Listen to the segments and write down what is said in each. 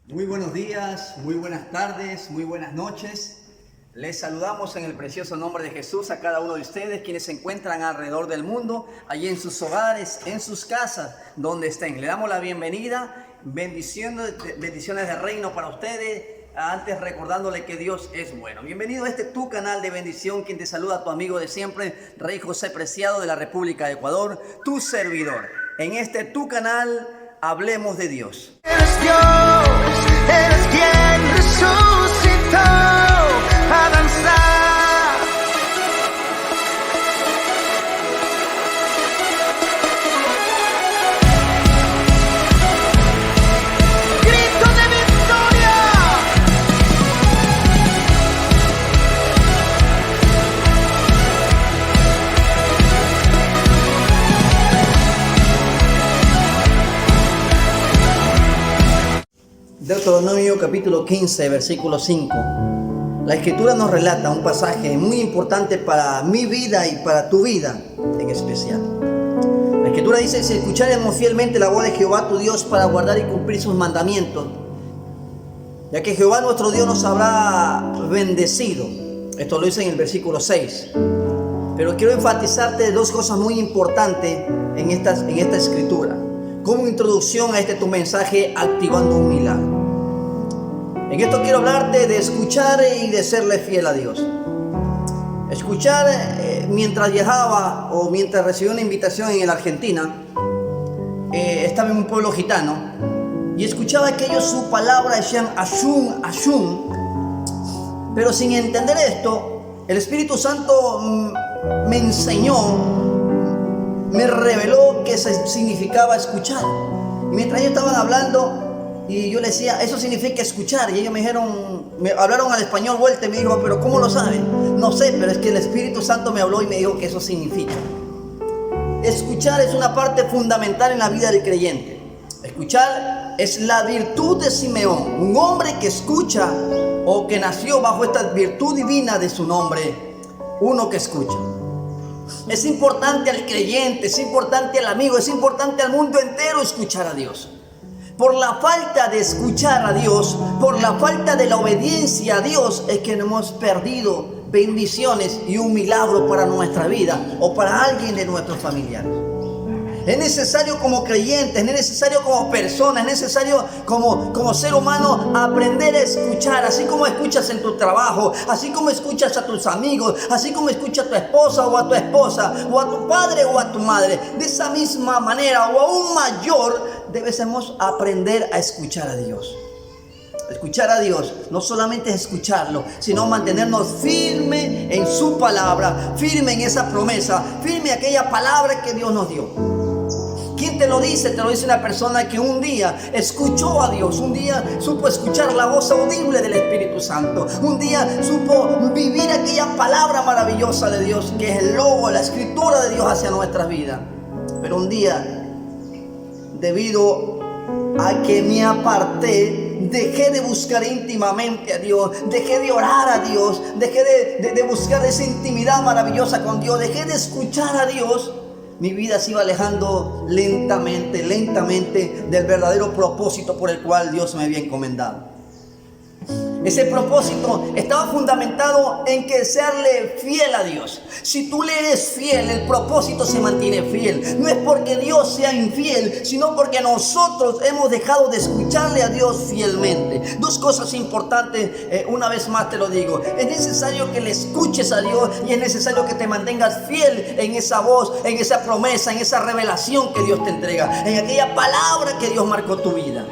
Muy buenos días, muy buenas tardes, muy buenas noches. Les saludamos en el precioso nombre de Jesús a cada uno de ustedes, quienes se encuentran alrededor del mundo, allí en sus hogares, en sus casas, donde estén. Le damos la bienvenida, bendiciones de reino para ustedes, antes recordándole que Dios es bueno. Bienvenido a tu canal de bendición, quien te saluda tu amigo de siempre, Rey José Preciado de la República de Ecuador, tu servidor. En tu canal, hablemos de Dios. Eres Dios, eres quien resucitó a danzar. Grito de victoria. Deuteronomio capítulo 15, versículo 5. La Escritura nos relata un pasaje muy importante para mi vida y para tu vida en especial. La Escritura dice: si escucharemos fielmente la voz de Jehová tu Dios para guardar y cumplir sus mandamientos, ya que Jehová nuestro Dios nos habrá bendecido. Esto lo dice en el versículo 6. Pero quiero enfatizarte dos cosas muy importantes en esta Escritura, como introducción a tu mensaje, activando un milagro. En esto quiero hablarte de escuchar y de serle fiel a Dios. Escuchar mientras viajaba o mientras recibí una invitación en la Argentina, estaba en un pueblo gitano y escuchaba que ellos su palabra decían Ashum, Ashum, pero sin entender esto, el Espíritu Santo me enseñó, me reveló que significaba escuchar. Y mientras ellos estaban hablando, y yo les decía, eso significa escuchar. Y ellos me hablaron al español vuelta y me dijo, pero ¿cómo lo saben? No sé, pero es que el Espíritu Santo me habló y me dijo que eso significa. Escuchar es una parte fundamental en la vida del creyente. Escuchar es la virtud de Simeón, un hombre que escucha o que nació bajo esta virtud divina de su nombre, uno que escucha. Es importante al creyente, es importante al amigo, es importante al mundo entero escuchar a Dios. Por la falta de escuchar a Dios, por la falta de la obediencia a Dios, es que hemos perdido bendiciones y un milagro para nuestra vida o para alguien de nuestros familiares. Es necesario como creyentes, es necesario como personas, es necesario como ser humano aprender a escuchar, así como escuchas en tu trabajo, así como escuchas a tus amigos, así como escuchas a tu esposa o a tu esposa, o a tu padre o a tu madre. De esa misma manera o aún mayor, debemos aprender a escuchar a Dios. Escuchar a Dios no solamente es escucharlo, sino mantenernos firme en su palabra, firme en esa promesa, firme en aquella palabra que Dios nos dio. ¿Quién te lo dice? Te lo dice una persona que un día escuchó a Dios, un día supo escuchar la voz audible del Espíritu Santo, un día supo vivir aquella palabra maravillosa de Dios, que es el logo, la escritura de Dios hacia nuestras vidas. Pero un día, debido a que me aparté, dejé de buscar íntimamente a Dios, dejé de orar a Dios, dejé de buscar esa intimidad maravillosa con Dios, dejé de escuchar a Dios. Mi vida se iba alejando lentamente del verdadero propósito por el cual Dios me había encomendado. Ese propósito estaba fundamentado en que serle fiel a Dios. Si tú le eres fiel, el propósito se mantiene fiel. No es porque Dios sea infiel, sino porque nosotros hemos dejado de escucharle a Dios fielmente. Dos cosas importantes, una vez más te lo digo. Es necesario que le escuches a Dios y es necesario que te mantengas fiel en esa voz, en esa promesa, en esa revelación que Dios te entrega, en aquella palabra que Dios marcó tu vida.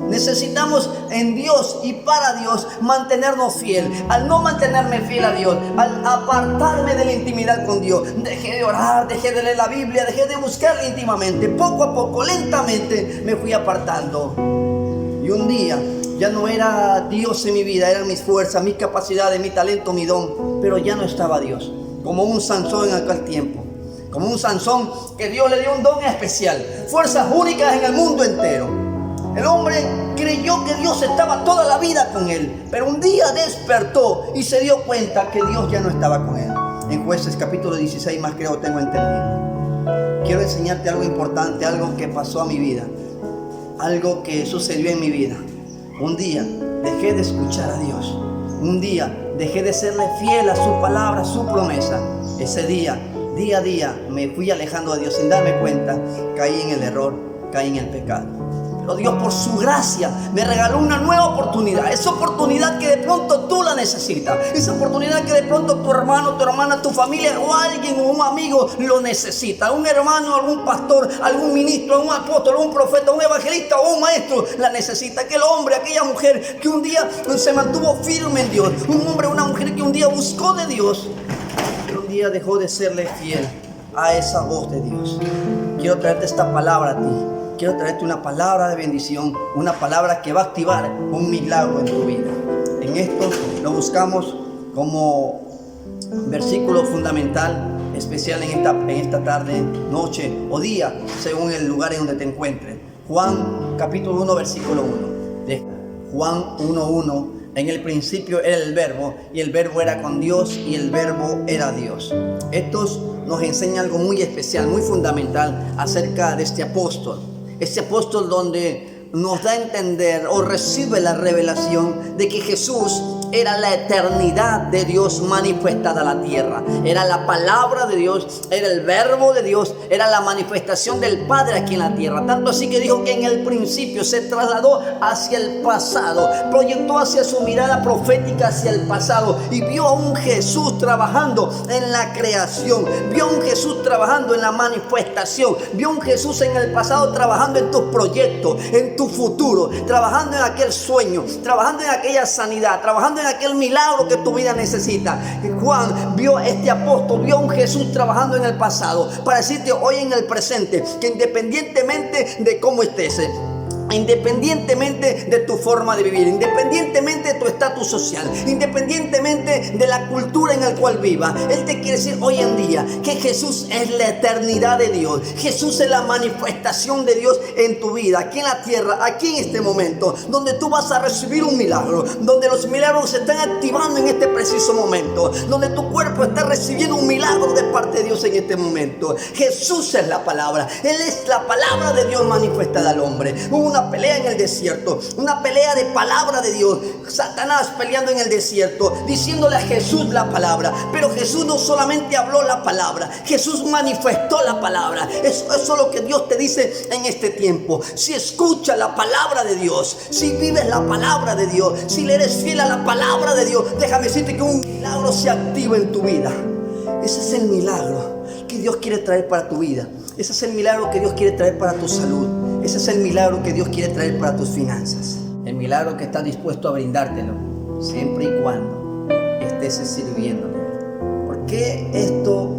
Necesitamos en Dios y para Dios mantenernos fiel. Al no mantenerme fiel a Dios, al apartarme de la intimidad con Dios, dejé de orar, dejé de leer la Biblia, dejé de buscarla íntimamente. Poco a poco, lentamente me fui apartando. Y un día ya no era Dios en mi vida, eran mis fuerzas, mis capacidades, mi talento, mi don. Pero ya no estaba Dios, como un Sansón en aquel tiempo. Como un Sansón que Dios le dio un don especial, fuerzas únicas en el mundo entero. El hombre creyó que Dios estaba toda la vida con él, pero un día despertó y se dio cuenta que Dios ya no estaba con él. En Jueces capítulo 16 más creo tengo entendido. Quiero enseñarte algo importante, algo que pasó a mi vida, algo que sucedió en mi vida. un día dejé de escuchar a Dios. Un día dejé de serle fiel a su palabra, a su promesa. Ese día a día, me fui alejando de Dios sin darme cuenta. Caí en el error, caí en el pecado. Pero Dios, por su gracia, me regaló una nueva oportunidad. Esa oportunidad que de pronto tú la necesitas. Esa oportunidad que de pronto tu hermano, tu hermana, tu familia o alguien o un amigo lo necesita. Un hermano, algún pastor, algún ministro, un apóstol, un profeta, un evangelista o un maestro la necesita. Aquel hombre, aquella mujer que un día se mantuvo firme en Dios. Un hombre, una mujer que un día buscó de Dios, pero un día dejó de serle fiel a esa voz de Dios. Quiero traerte esta palabra a ti. Quiero traerte una palabra de bendición, una palabra que va a activar un milagro en tu vida. En esto lo buscamos como versículo fundamental, especial en esta tarde, noche o día, según el lugar en donde te encuentres. Juan capítulo 1, versículo 1. De Juan 1:1. En el principio era el verbo, y el verbo era con Dios, y el verbo era Dios. Esto nos enseña algo muy especial, muy fundamental acerca de este apóstol. Este apóstol donde nos da a entender o recibe la revelación de que Jesús era la eternidad de Dios manifestada a la tierra. Era la palabra de Dios, era el verbo de Dios, era la manifestación del Padre aquí en la tierra. Tanto así que dijo que en el principio se trasladó hacia el pasado, proyectó hacia su mirada profética hacia el pasado y vio a un Jesús trabajando en la creación, vio a un Jesús trabajando en la manifestación, vio a un Jesús en el pasado trabajando en tus proyectos, en tu futuro, trabajando en aquel sueño, trabajando en aquella sanidad, trabajando en aquel milagro que tu vida necesita. Juan vio a este apóstol, vio a un Jesús trabajando en el pasado para decirte hoy en el presente que independientemente de cómo estés, independientemente de tu forma de vivir, independientemente de tu estatus social, independientemente de la cultura en la cual viva, Él te quiere decir hoy en día que Jesús es la eternidad de Dios. Jesús es la manifestación de Dios en tu vida, aquí en la tierra, aquí en este momento, donde tú vas a recibir un milagro, donde los milagros se están activando en este preciso momento, donde tu cuerpo está recibiendo un milagro de parte de Dios en este momento. Jesús es la palabra, Él es la palabra de Dios manifestada al hombre. Hubo una pelea en el desierto, una pelea de palabra de Dios. Satanás peleando en el desierto, diciéndole a Jesús la palabra. Pero Jesús no solamente habló la palabra, Jesús manifestó la palabra. Eso es lo que Dios te dice en este tiempo. Si escuchas la palabra de Dios, si vives la palabra de Dios, si le eres fiel a la palabra de Dios, déjame decirte que un milagro se activa en tu vida. Ese es el milagro que Dios quiere traer para tu vida. Ese es el milagro que Dios quiere traer para tu salud. Ese es el milagro que Dios quiere traer para tus finanzas. El milagro que está dispuesto a brindártelo, siempre y cuando estés sirviéndole. ¿Por qué esto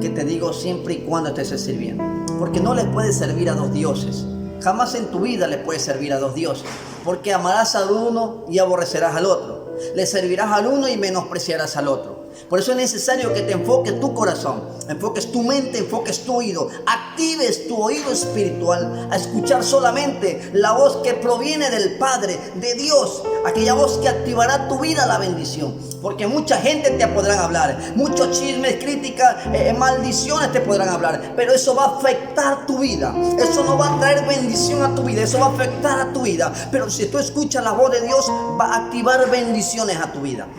que te digo siempre y cuando estés sirviendo? Porque no les puedes servir a dos dioses. Jamás en tu vida le puedes servir a dos dioses. Porque amarás al uno y aborrecerás al otro. Le servirás al uno y menospreciarás al otro. Por eso es necesario que te enfoques tu corazón, enfoques tu mente, enfoques tu oído, actives tu oído espiritual a escuchar solamente la voz que proviene del Padre, de Dios, aquella voz que activará tu vida a la bendición. Porque mucha gente te podrán hablar, muchos chismes, críticas, maldiciones te podrán hablar, pero eso va a afectar tu vida. Eso no va a traer bendición a tu vida, eso va a afectar a tu vida. Pero si tú escuchas la voz de Dios, va a activar bendiciones a tu vida.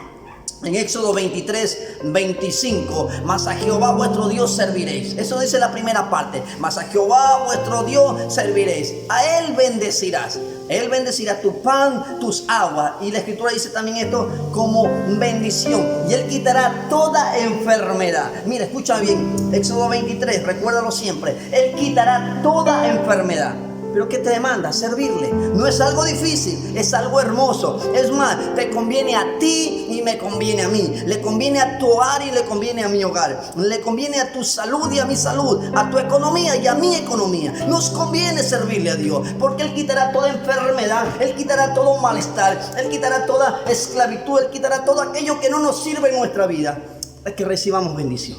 En Éxodo 23:25, mas a Jehová vuestro Dios serviréis. Eso dice la primera parte. Mas a Jehová vuestro Dios serviréis. A Él bendecirás. Él bendecirá tu pan, tus aguas. Y la Escritura dice también esto como bendición. Y Él quitará toda enfermedad. Mira, escucha bien. Éxodo 23, recuérdalo siempre. Él quitará toda enfermedad. ¿Pero qué te demanda? Servirle. No es algo difícil, es algo hermoso. Es más, te conviene a ti y me conviene a mí. Le conviene a tu hogar y le conviene a mi hogar. Le conviene a tu salud y a mi salud, a tu economía y a mi economía. Nos conviene servirle a Dios, porque Él quitará toda enfermedad, Él quitará todo malestar, Él quitará toda esclavitud, Él quitará todo aquello que no nos sirve en nuestra vida. Es que recibamos bendición.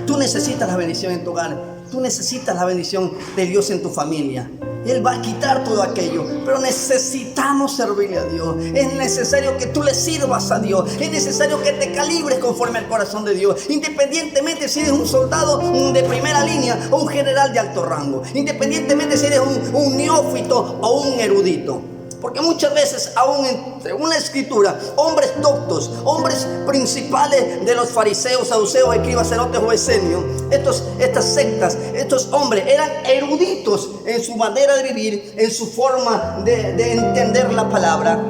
Tú necesitas la bendición en tu hogar. Tú necesitas la bendición de Dios en tu familia. Él va a quitar todo aquello, pero necesitamos servirle a Dios. Es necesario que tú le sirvas a Dios. Es necesario que te calibres conforme al corazón de Dios, independientemente si eres un soldado de primera línea o un general de alto rango, independientemente si eres un neófito o un erudito. Porque muchas veces, aún según la escritura, hombres doctos, hombres principales de los fariseos, saduceos, escribas, celotes o esenios, estas sectas, estos hombres eran eruditos en su manera de vivir, en su forma de entender la palabra,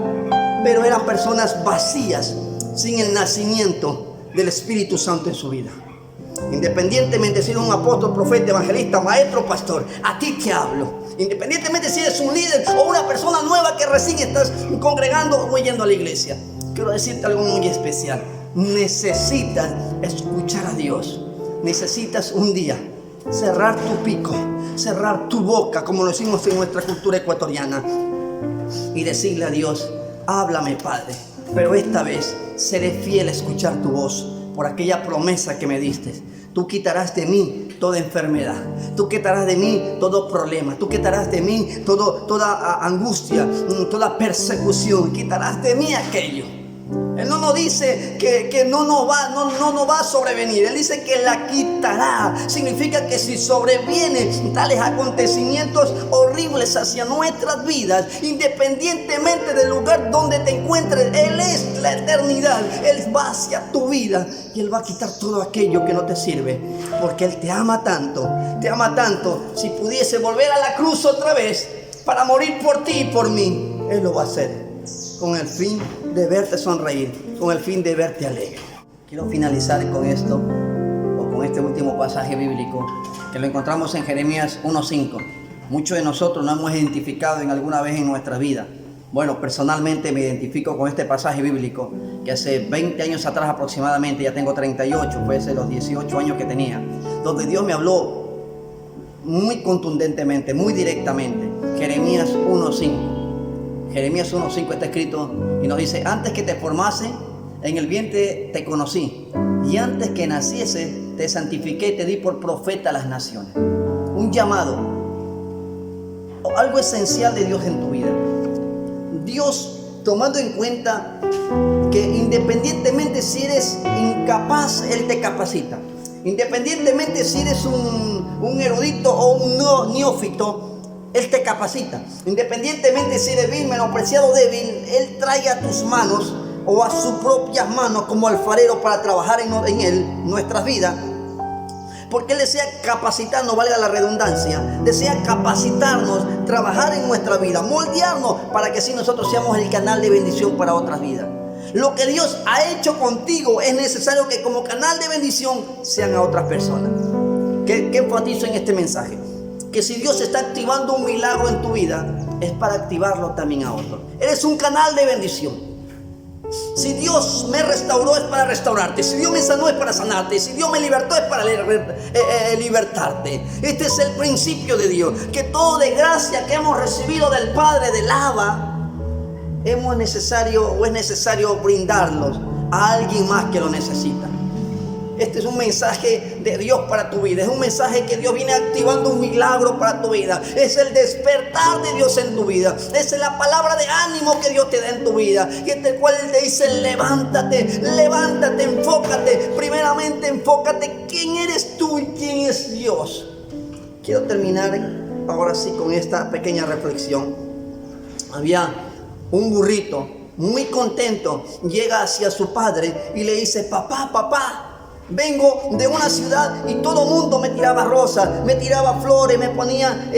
pero eran personas vacías, sin el nacimiento del Espíritu Santo en su vida. Independientemente si eres un apóstol, profeta, evangelista, maestro, pastor, a ti te hablo. Independientemente si eres un líder o una persona nueva que recién estás congregando o yendo a la iglesia, quiero decirte algo muy especial. Necesitas escuchar a Dios. Necesitas un día cerrar tu pico, cerrar tu boca, como lo hicimos en nuestra cultura ecuatoriana, y decirle a Dios: háblame, Padre, pero esta vez seré fiel a escuchar tu voz por aquella promesa que me diste. Tú quitarás de mí toda enfermedad, tú quitarás de mí todo problema, tú quitarás de mí toda angustia, toda persecución, quitarás de mí aquello. Él no nos dice que no nos va a sobrevenir. Él dice que la quitará. Significa que si sobrevienen tales acontecimientos horribles hacia nuestras vidas, independientemente del lugar donde te encuentres, Él es la eternidad. Él va hacia tu vida y Él va a quitar todo aquello que no te sirve, porque Él te ama tanto, te ama tanto. Si pudiese volver a la cruz otra vez para morir por ti y por mí, Él lo va a hacer, con el fin de verte sonreír, con el fin de verte alegre. Quiero finalizar con esto, o con este último pasaje bíblico, que lo encontramos en Jeremías 1:5. Muchos de nosotros nos hemos identificado en alguna vez en nuestra vida. Bueno, personalmente me identifico con este pasaje bíblico, que hace 20 años atrás aproximadamente, ya tengo 38, fue hace los 18 años que tenía, donde Dios me habló muy contundentemente, muy directamente. Jeremías 1:5. Jeremías 1:5 está escrito y nos dice: antes que te formase en el vientre te conocí, y antes que naciese te santifiqué y te di por profeta a las naciones. Un llamado, algo esencial de Dios en tu vida. Dios, tomando en cuenta que independientemente si eres incapaz, Él te capacita. Independientemente si eres un erudito o un neófito, Él te capacita. Independientemente si eres vil, menospreciado, débil, Él trae a tus manos o a sus propias manos como alfarero para trabajar en Él, nuestras vidas. Porque Él desea capacitarnos, valga la redundancia, desea capacitarnos, trabajar en nuestra vida, moldearnos para que así nosotros seamos el canal de bendición para otras vidas. Lo que Dios ha hecho contigo es necesario que como canal de bendición sean a otras personas. ¿Qué enfatizo en este mensaje? Que si Dios está activando un milagro en tu vida, es para activarlo también a otros. Eres un canal de bendición. Si Dios me restauró, es para restaurarte. Si Dios me sanó, es para sanarte. Si Dios me libertó, es para libertarte. Este es el principio de Dios, que todo de gracia que hemos recibido del Padre, del Abba, es necesario brindarlos a alguien más que lo necesita. Este es un mensaje de Dios para tu vida. Es un mensaje que Dios viene activando un milagro para tu vida. Es el despertar de Dios en tu vida. Es la palabra de ánimo que Dios te da en tu vida. Y el cual Él te dice: levántate, levántate, enfócate. Primeramente enfócate quién eres tú y quién es Dios. Quiero terminar ahora sí con esta pequeña reflexión. Había un burrito muy contento. Llega hacia su padre y le dice: papá, vengo de una ciudad y todo el mundo me tiraba rosas, me tiraba flores, me ponía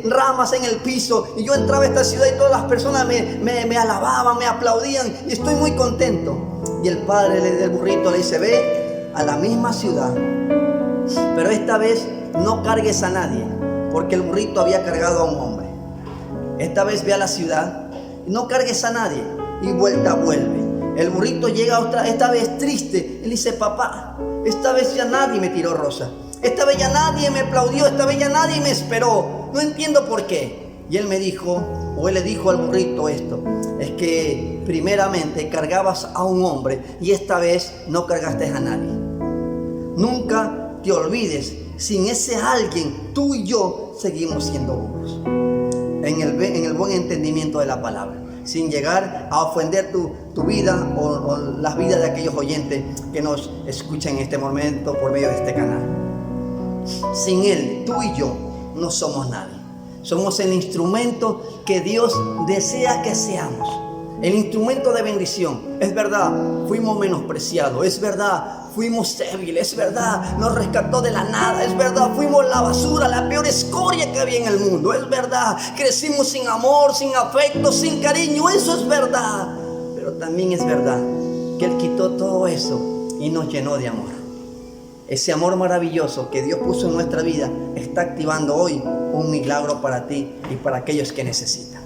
ramas en el piso. Y yo entraba a esta ciudad y todas las personas me alababan, me aplaudían y estoy muy contento. Y el padre del burrito le dice: ve a la misma ciudad, pero esta vez no cargues a nadie, porque el burrito había cargado a un hombre. Esta vez ve a la ciudad y no cargues a nadie, y vuelve. El burrito llega esta vez triste y le dice: papá, esta vez ya nadie me tiró rosa, esta vez ya nadie me aplaudió, esta vez ya nadie me esperó, no entiendo por qué. Y él le dijo al burrito esto: es que primeramente cargabas a un hombre y esta vez no cargaste a nadie. Nunca te olvides, sin ese alguien, tú y yo seguimos siendo burros, en el buen entendimiento de la palabra, sin llegar a ofender tu vida o las vidas de aquellos oyentes que nos escuchan en este momento por medio de este canal. Sin Él, tú y yo no somos nadie. Somos el instrumento que Dios desea que seamos. El instrumento de bendición. Es verdad, fuimos menospreciados. Es verdad, fuimos débiles. Es verdad, nos rescató de la nada. Es verdad, fuimos la basura, la peor escoria que había en el mundo. Es verdad, crecimos sin amor, sin afecto, sin cariño. Eso es verdad. Pero también es verdad que Él quitó todo eso y nos llenó de amor. Ese amor maravilloso que Dios puso en nuestra vida está activando hoy un milagro para ti y para aquellos que necesitan.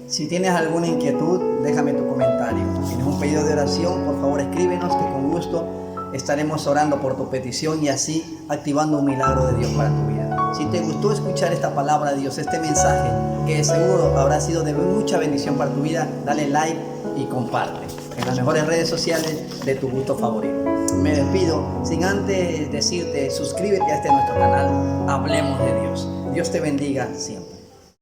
Si tienes alguna inquietud, déjame tu comentario. Si tienes un pedido de oración, por favor escríbenos, que con gusto estaremos orando por tu petición y así activando un milagro de Dios para tu vida. Si te gustó escuchar esta palabra de Dios, este mensaje, que seguro habrá sido de mucha bendición para tu vida, dale like y comparte en las mejores redes sociales de tu gusto favorito. Me despido sin antes decirte, suscríbete a este nuestro canal, Hablemos de Dios. Dios te bendiga siempre.